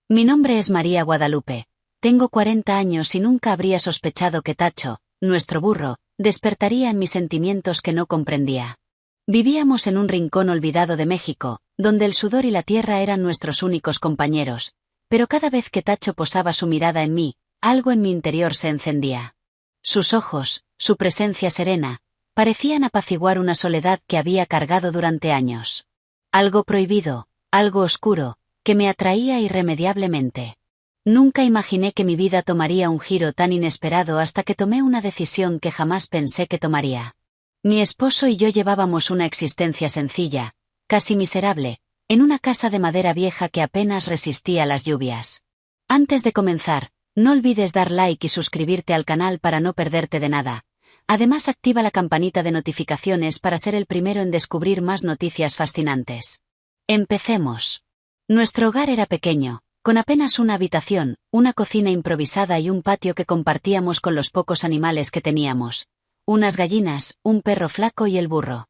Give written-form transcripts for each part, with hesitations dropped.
Mi nombre es María Guadalupe. Tengo 40 años y nunca habría sospechado que Tacho, nuestro burro, despertaría en mis sentimientos que no comprendía. Vivíamos en un rincón olvidado de México, donde el sudor y la tierra eran nuestros únicos compañeros, pero cada vez que Tacho posaba su mirada en mí, algo en mi interior se encendía. Sus ojos, su presencia serena, parecían apaciguar una soledad que había cargado durante años. Algo prohibido, algo oscuro, que me atraía irremediablemente. Nunca imaginé que mi vida tomaría un giro tan inesperado hasta que tomé una decisión que jamás pensé que tomaría. Mi esposo y yo llevábamos una existencia sencilla, casi miserable, en una casa de madera vieja que apenas resistía las lluvias. Antes de comenzar, no olvides dar like y suscribirte al canal para no perderte de nada. Además, activa la campanita de notificaciones para ser el primero en descubrir más noticias fascinantes. Empecemos. Nuestro hogar era pequeño, con apenas una habitación, una cocina improvisada y un patio que compartíamos con los pocos animales que teníamos. Unas gallinas, un perro flaco y el burro.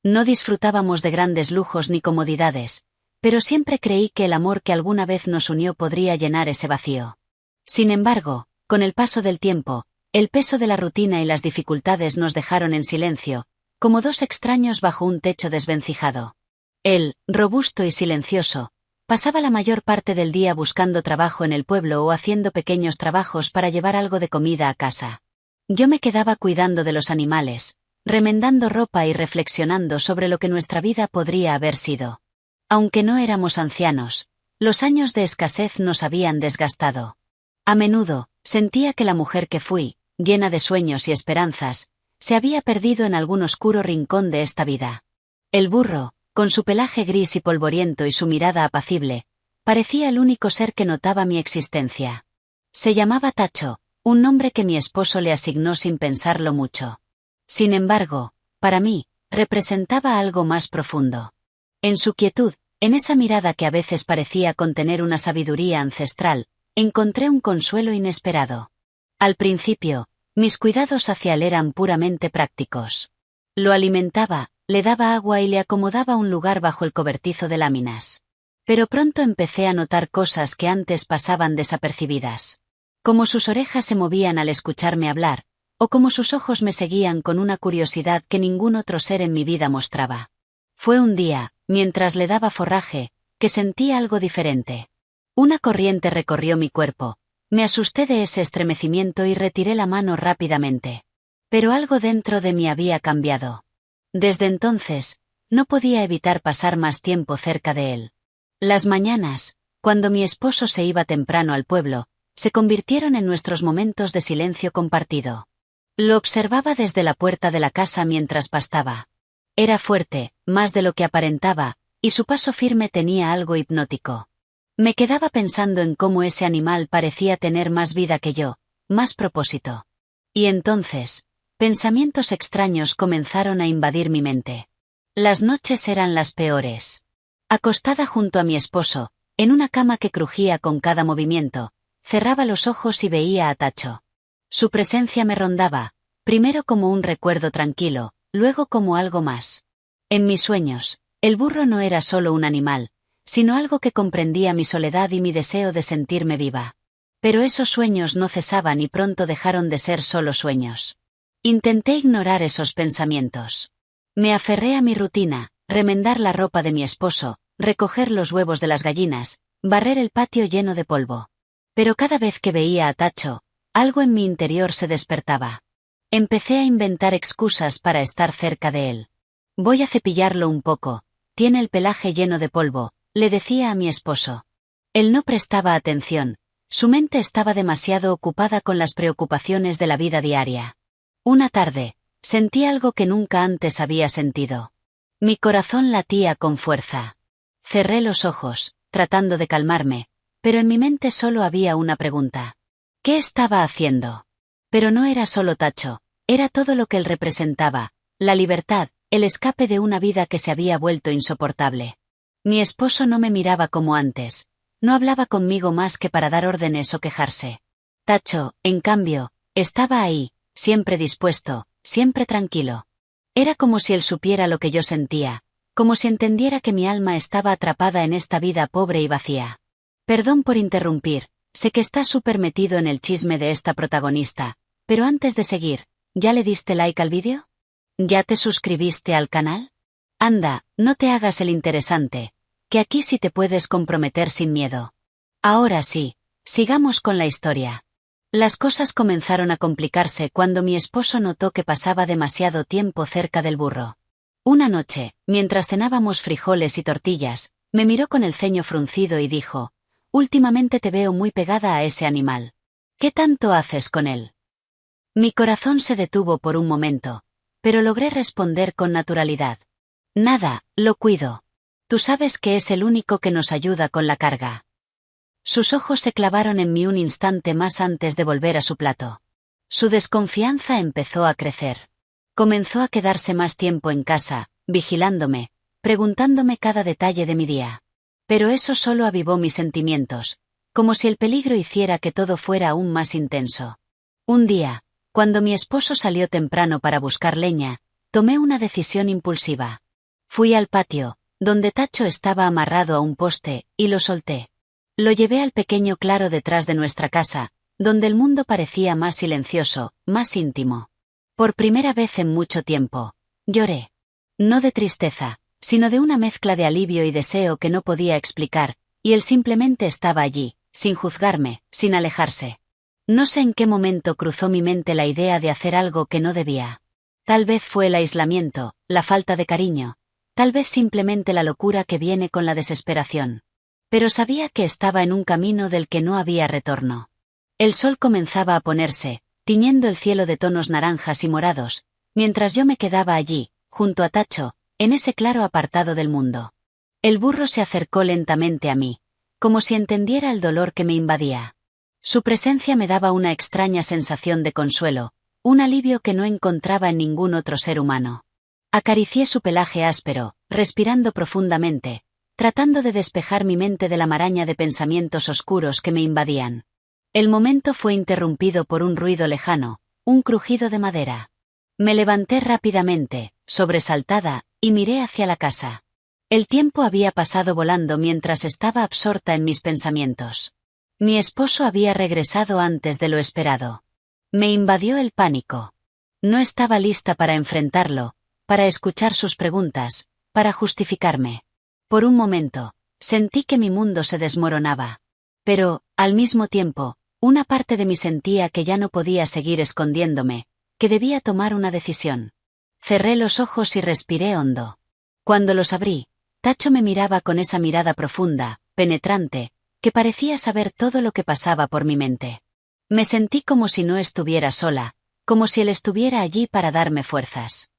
No disfrutábamos de grandes lujos ni comodidades, pero siempre creí que el amor que alguna vez nos unió podría llenar ese vacío. Sin embargo, con el paso del tiempo, el peso de la rutina y las dificultades nos dejaron en silencio, como dos extraños bajo un techo desvencijado. Él, robusto y silencioso, pasaba la mayor parte del día buscando trabajo en el pueblo o haciendo pequeños trabajos para llevar algo de comida a casa. Yo me quedaba cuidando de los animales, remendando ropa y reflexionando sobre lo que nuestra vida podría haber sido. Aunque no éramos ancianos, los años de escasez nos habían desgastado. A menudo, sentía que la mujer que fui, llena de sueños y esperanzas, se había perdido en algún oscuro rincón de esta vida. El burro, con su pelaje gris y polvoriento y su mirada apacible, parecía el único ser que notaba mi existencia. Se llamaba Tacho, un nombre que mi esposo le asignó sin pensarlo mucho. Sin embargo, para mí, representaba algo más profundo. En su quietud, en esa mirada que a veces parecía contener una sabiduría ancestral, encontré un consuelo inesperado. Al principio, mis cuidados hacia él eran puramente prácticos. Lo alimentaba, le daba agua y le acomodaba un lugar bajo el cobertizo de láminas. Pero pronto empecé a notar cosas que antes pasaban desapercibidas. Como sus orejas se movían al escucharme hablar, o como sus ojos me seguían con una curiosidad que ningún otro ser en mi vida mostraba. Fue un día, mientras le daba forraje, que sentí algo diferente. Una corriente recorrió mi cuerpo. Me asusté de ese estremecimiento y retiré la mano rápidamente. Pero algo dentro de mí había cambiado. Desde entonces, no podía evitar pasar más tiempo cerca de él. Las mañanas, cuando mi esposo se iba temprano al pueblo, se convirtieron en nuestros momentos de silencio compartido. Lo observaba desde la puerta de la casa mientras pastaba. Era fuerte, más de lo que aparentaba, y su paso firme tenía algo hipnótico. Me quedaba pensando en cómo ese animal parecía tener más vida que yo, más propósito. Y entonces, pensamientos extraños comenzaron a invadir mi mente. Las noches eran las peores. Acostada junto a mi esposo, en una cama que crujía con cada movimiento, cerraba los ojos y veía a Tacho. Su presencia me rondaba, primero como un recuerdo tranquilo, luego como algo más. En mis sueños, el burro no era solo un animal, sino algo que comprendía mi soledad y mi deseo de sentirme viva. Pero esos sueños no cesaban y pronto dejaron de ser solo sueños. Intenté ignorar esos pensamientos. Me aferré a mi rutina, remendar la ropa de mi esposo, recoger los huevos de las gallinas, barrer el patio lleno de polvo. Pero cada vez que veía a Tacho, algo en mi interior se despertaba. Empecé a inventar excusas para estar cerca de él. Voy a cepillarlo un poco, tiene el pelaje lleno de polvo, le decía a mi esposo. Él no prestaba atención, su mente estaba demasiado ocupada con las preocupaciones de la vida diaria. Una tarde, sentí algo que nunca antes había sentido. Mi corazón latía con fuerza. Cerré los ojos, tratando de calmarme, pero en mi mente solo había una pregunta. ¿Qué estaba haciendo? Pero no era solo Tacho, era todo lo que él representaba, la libertad, el escape de una vida que se había vuelto insoportable. Mi esposo no me miraba como antes, no hablaba conmigo más que para dar órdenes o quejarse. Tacho, en cambio, estaba ahí, siempre dispuesto, siempre tranquilo. Era como si él supiera lo que yo sentía, como si entendiera que mi alma estaba atrapada en esta vida pobre y vacía. Perdón por interrumpir, sé que estás súper metido en el chisme de esta protagonista, pero antes de seguir, ¿ya le diste like al vídeo? ¿Ya te suscribiste al canal? Anda, no te hagas el interesante, que aquí sí te puedes comprometer sin miedo. Ahora sí, sigamos con la historia. Las cosas comenzaron a complicarse cuando mi esposo notó que pasaba demasiado tiempo cerca del burro. Una noche, mientras cenábamos frijoles y tortillas, me miró con el ceño fruncido y dijo: «Últimamente te veo muy pegada a ese animal. ¿Qué tanto haces con él?» Mi corazón se detuvo por un momento, pero logré responder con naturalidad: «Nada, lo cuido. Tú sabes que es el único que nos ayuda con la carga». Sus ojos se clavaron en mí un instante más antes de volver a su plato. Su desconfianza empezó a crecer. Comenzó a quedarse más tiempo en casa, vigilándome, preguntándome cada detalle de mi día. Pero eso solo avivó mis sentimientos, como si el peligro hiciera que todo fuera aún más intenso. Un día, cuando mi esposo salió temprano para buscar leña, tomé una decisión impulsiva. Fui al patio, donde Tacho estaba amarrado a un poste, y lo solté. Lo llevé al pequeño claro detrás de nuestra casa, donde el mundo parecía más silencioso, más íntimo. Por primera vez en mucho tiempo, lloré. No de tristeza, sino de una mezcla de alivio y deseo que no podía explicar, y él simplemente estaba allí, sin juzgarme, sin alejarse. No sé en qué momento cruzó mi mente la idea de hacer algo que no debía. Tal vez fue el aislamiento, la falta de cariño, tal vez simplemente la locura que viene con la desesperación. Pero sabía que estaba en un camino del que no había retorno. El sol comenzaba a ponerse, tiñendo el cielo de tonos naranjas y morados, mientras yo me quedaba allí, junto a Tacho, en ese claro apartado del mundo. El burro se acercó lentamente a mí, como si entendiera el dolor que me invadía. Su presencia me daba una extraña sensación de consuelo, un alivio que no encontraba en ningún otro ser humano. Acaricié su pelaje áspero, respirando profundamente, tratando de despejar mi mente de la maraña de pensamientos oscuros que me invadían. El momento fue interrumpido por un ruido lejano, un crujido de madera. Me levanté rápidamente, sobresaltada, y miré hacia la casa. El tiempo había pasado volando mientras estaba absorta en mis pensamientos. Mi esposo había regresado antes de lo esperado. Me invadió el pánico. No estaba lista para enfrentarlo, para escuchar sus preguntas, para justificarme. Por un momento, sentí que mi mundo se desmoronaba. Pero, al mismo tiempo, una parte de mí sentía que ya no podía seguir escondiéndome, que debía tomar una decisión. Cerré los ojos y respiré hondo. Cuando los abrí, Tacho me miraba con esa mirada profunda, penetrante, que parecía saber todo lo que pasaba por mi mente. Me sentí como si no estuviera sola, como si él estuviera allí para darme fuerzas.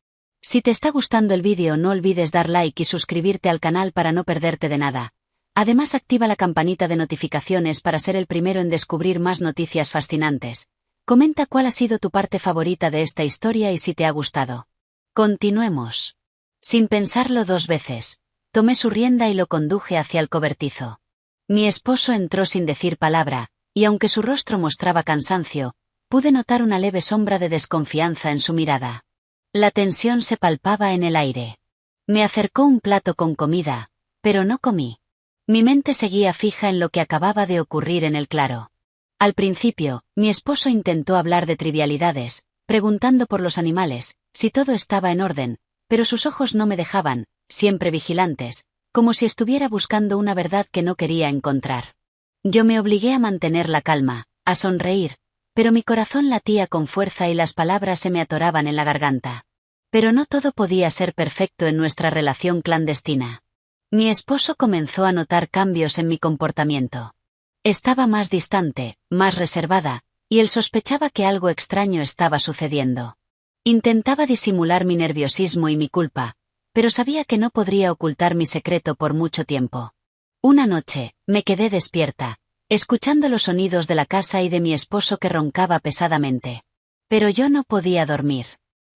Si te está gustando el vídeo, no olvides dar like y suscribirte al canal para no perderte de nada. Además, activa la campanita de notificaciones para ser el primero en descubrir más noticias fascinantes. Comenta cuál ha sido tu parte favorita de esta historia y si te ha gustado. Continuemos. Sin pensarlo dos veces, tomé su rienda y lo conduje hacia el cobertizo. Mi esposo entró sin decir palabra, y aunque su rostro mostraba cansancio, pude notar una leve sombra de desconfianza en su mirada. La tensión se palpaba en el aire. Me acercó un plato con comida, pero no comí. Mi mente seguía fija en lo que acababa de ocurrir en el claro. Al principio, mi esposo intentó hablar de trivialidades, preguntando por los animales, si todo estaba en orden, pero sus ojos no me dejaban, siempre vigilantes, como si estuviera buscando una verdad que no quería encontrar. Yo me obligué a mantener la calma, a sonreír, pero mi corazón latía con fuerza y las palabras se me atoraban en la garganta. Pero no todo podía ser perfecto en nuestra relación clandestina. Mi esposo comenzó a notar cambios en mi comportamiento. Estaba más distante, más reservada, y él sospechaba que algo extraño estaba sucediendo. Intentaba disimular mi nerviosismo y mi culpa, pero sabía que no podría ocultar mi secreto por mucho tiempo. Una noche, me quedé despierta, escuchando los sonidos de la casa y de mi esposo que roncaba pesadamente. Pero yo no podía dormir.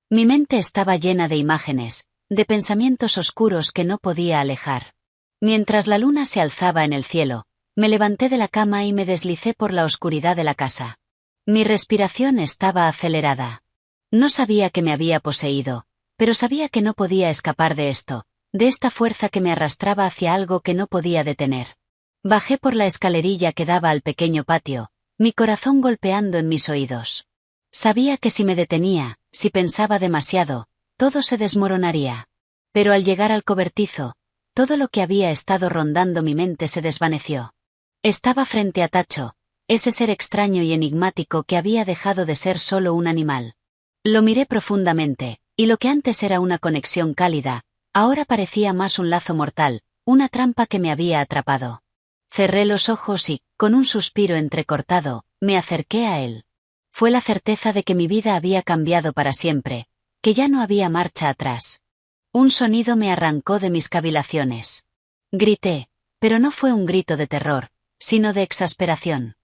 Mi mente estaba llena de imágenes, de pensamientos oscuros que no podía alejar. Mientras la luna se alzaba en el cielo, me levanté de la cama y me deslicé por la oscuridad de la casa. Mi respiración estaba acelerada. No sabía que me había poseído, pero sabía que no podía escapar de esto, de esta fuerza que me arrastraba hacia algo que no podía detener. Bajé por la escalerilla que daba al pequeño patio, mi corazón golpeando en mis oídos. Sabía que si me detenía, si pensaba demasiado, todo se desmoronaría. Pero al llegar al cobertizo, todo lo que había estado rondando mi mente se desvaneció. Estaba frente a Tacho, ese ser extraño y enigmático que había dejado de ser solo un animal. Lo miré profundamente, y lo que antes era una conexión cálida, ahora parecía más un lazo mortal, una trampa que me había atrapado. Cerré los ojos y, con un suspiro entrecortado, me acerqué a él. Fue la certeza de que mi vida había cambiado para siempre, que ya no había marcha atrás. Un sonido me arrancó de mis cavilaciones. Grité, pero no fue un grito de terror, sino de exasperación.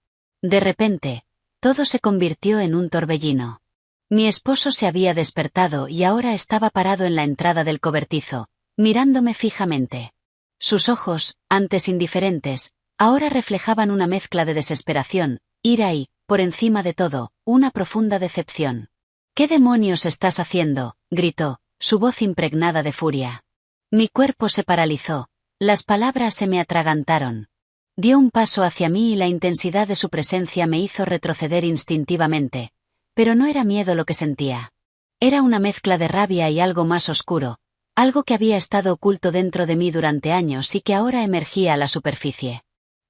De repente, todo se convirtió en un torbellino. Mi esposo se había despertado y ahora estaba parado en la entrada del cobertizo, mirándome fijamente. Sus ojos, antes indiferentes, ahora reflejaban una mezcla de desesperación, ira y, por encima de todo, una profunda decepción. «¿Qué demonios estás haciendo?», gritó, su voz impregnada de furia. Mi cuerpo se paralizó, las palabras se me atragantaron. Dio un paso hacia mí y la intensidad de su presencia me hizo retroceder instintivamente, pero no era miedo lo que sentía. Era una mezcla de rabia y algo más oscuro, algo que había estado oculto dentro de mí durante años y que ahora emergía a la superficie.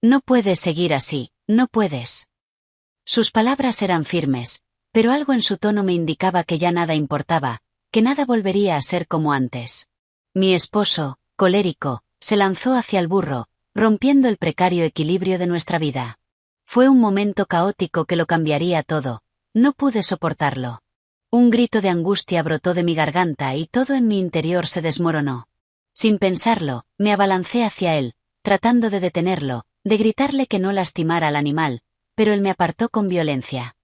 «No puedes seguir así, no puedes». Sus palabras eran firmes, pero algo en su tono me indicaba que ya nada importaba, que nada volvería a ser como antes. Mi esposo, colérico, se lanzó hacia el burro, rompiendo el precario equilibrio de nuestra vida. Fue un momento caótico que lo cambiaría todo, no pude soportarlo. Un grito de angustia brotó de mi garganta y todo en mi interior se desmoronó. Sin pensarlo, me abalancé hacia él, tratando de detenerlo, de gritarle que no lastimara al animal, pero él me apartó con violencia.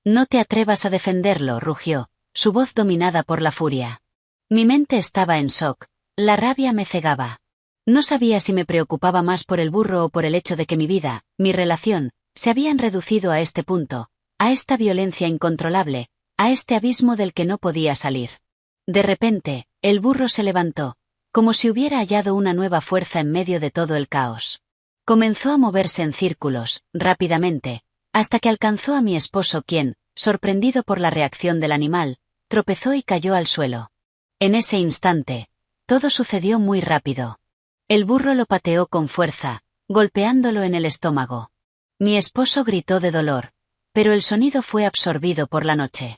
«No te atrevas a defenderlo», rugió, su voz dominada por la furia. Mi mente estaba en shock, la rabia me cegaba. No sabía si me preocupaba más por el burro o por el hecho de que mi vida, mi relación, se habían reducido a este punto, a esta violencia incontrolable, a este abismo del que no podía salir. De repente, el burro se levantó, como si hubiera hallado una nueva fuerza en medio de todo el caos. Comenzó a moverse en círculos, rápidamente, hasta que alcanzó a mi esposo quien, sorprendido por la reacción del animal, tropezó y cayó al suelo. En ese instante, todo sucedió muy rápido. El burro lo pateó con fuerza, golpeándolo en el estómago. Mi esposo gritó de dolor, pero el sonido fue absorbido por la noche.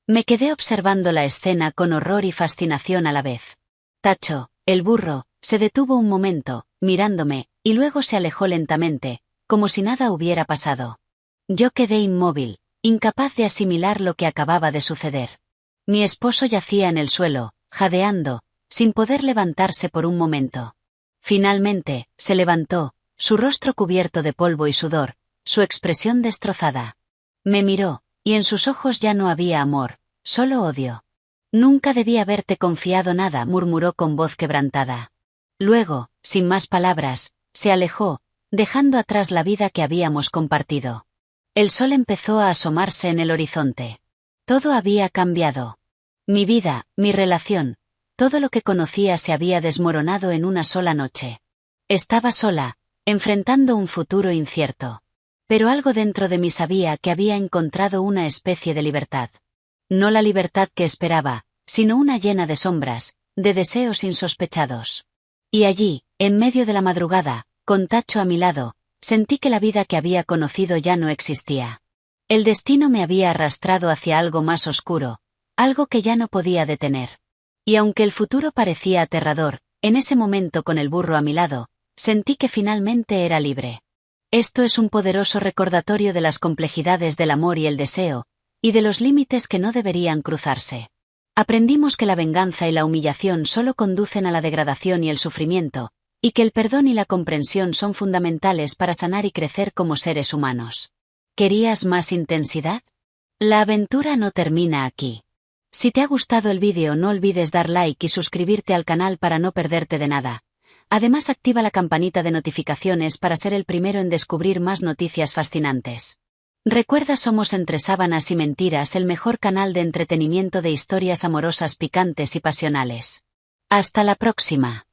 Me quedé observando la escena con horror y fascinación a la vez. Tacho, el burro, se detuvo un momento, mirándome, y luego se alejó lentamente, como si nada hubiera pasado. Yo quedé inmóvil, incapaz de asimilar lo que acababa de suceder. Mi esposo yacía en el suelo, jadeando, sin poder levantarse por un momento. Finalmente, se levantó, su rostro cubierto de polvo y sudor, su expresión destrozada. Me miró, y en sus ojos ya no había amor, solo odio. «Nunca debí haberte confiado nada», murmuró con voz quebrantada. Luego, sin más palabras, se alejó, dejando atrás la vida que habíamos compartido. El sol empezó a asomarse en el horizonte. Todo había cambiado. Mi vida, mi relación, todo lo que conocía se había desmoronado en una sola noche. Estaba sola, enfrentando un futuro incierto. Pero algo dentro de mí sabía que había encontrado una especie de libertad. No la libertad que esperaba, sino una llena de sombras, de deseos insospechados. Y allí, en medio de la madrugada, con Tacho a mi lado, sentí que la vida que había conocido ya no existía. El destino me había arrastrado hacia algo más oscuro, algo que ya no podía detener. Y aunque el futuro parecía aterrador, en ese momento con el burro a mi lado, sentí que finalmente era libre. Esto es un poderoso recordatorio de las complejidades del amor y el deseo, y de los límites que no deberían cruzarse. Aprendimos que la venganza y la humillación solo conducen a la degradación y el sufrimiento, y que el perdón y la comprensión son fundamentales para sanar y crecer como seres humanos. ¿Querías más intensidad? La aventura no termina aquí. Si te ha gustado el vídeo no olvides dar like y suscribirte al canal para no perderte de nada. Además activa la campanita de notificaciones para ser el primero en descubrir más noticias fascinantes. Recuerda, somos Entre Sábanas y Mentiras, el mejor canal de entretenimiento de historias amorosas picantes y pasionales. Hasta la próxima.